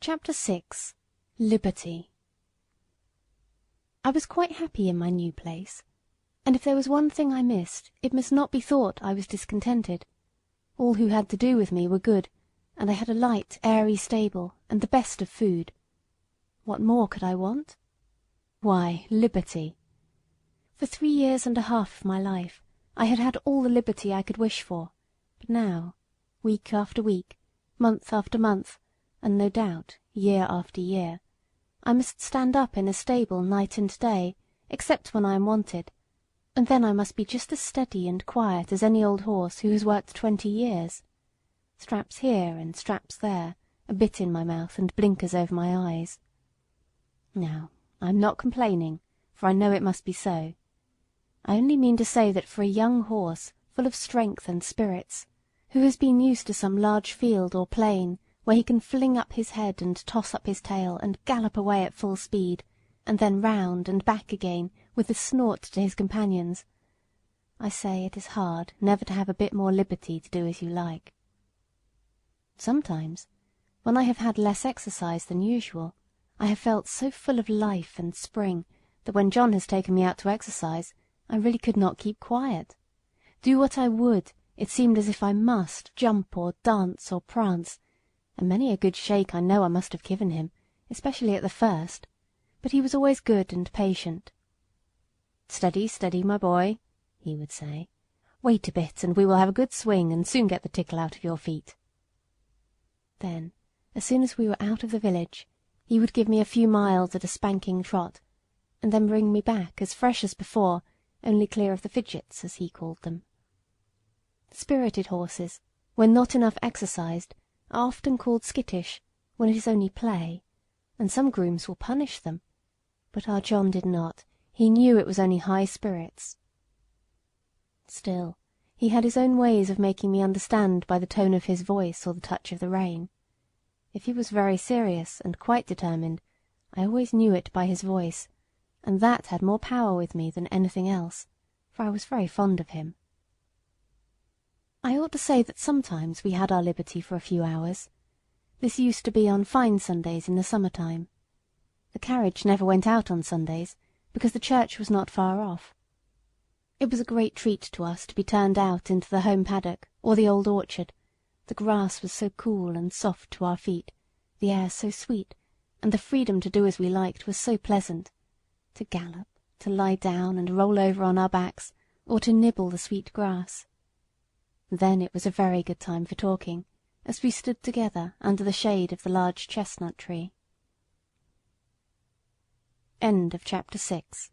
Chapter 6. Liberty. I was quite happy in my new place, and if there was one thing I missed, it must not be thought I was discontented. All who had to do with me were good, and I had a light, airy stable, and the best of food. What more could I want? Why, liberty. For 3 years and a half of my life I had had all the liberty I could wish for, but now, week after week, month after month, and no doubt year after year, I must stand up in a stable night and day, except when I am wanted, and then I must be just as steady and quiet as any old horse who has worked 20 years. Straps here and straps there, a bit in my mouth and blinkers over my eyes. Now, I am not complaining, for I know it must be so. I only mean to say that for a young horse full of strength and spirits, who has been used to some large field or plain where he can fling up his head and toss up his tail and gallop away at full speed, and then round and back again with the snort to his companions, I say it is hard never to have a bit more liberty to do as you like. Sometimes, when I have had less exercise than usual, I have felt so full of life and spring that when John has taken me out to exercise, I really could not keep quiet. Do what I would, it seemed as if I must jump or dance or prance, and many a good shake I know I must have given him, especially at the first, but he was always good and patient. "Steady, steady, my boy," he would say. "Wait a bit, and we will have a good swing, and soon get the tickle out of your feet." Then, as soon as we were out of the village, he would give me a few miles at a spanking trot, and then bring me back as fresh as before, only clear of the fidgets, as he called them. Spirited horses, when not enough exercised, are often called skittish, when it is only play, and some grooms will punish them, but our John did not. He knew it was only high spirits. Still, he had his own ways of making me understand by the tone of his voice or the touch of the rein. If he was very serious and quite determined, I always knew it by his voice, and that had more power with me than anything else, for I was very fond of him. I ought to say that sometimes we had our liberty for a few hours. This used to be on fine Sundays in the summer-time. The carriage never went out on Sundays, because the church was not far off. It was a great treat to us to be turned out into the home paddock or the old orchard. The grass was so cool and soft to our feet, the air so sweet, and the freedom to do as we liked was so pleasant. To gallop, to lie down and roll over on our backs, or to nibble the sweet grass. Then it was a very good time for talking, as we stood together under the shade of the large chestnut tree. End of chapter 6.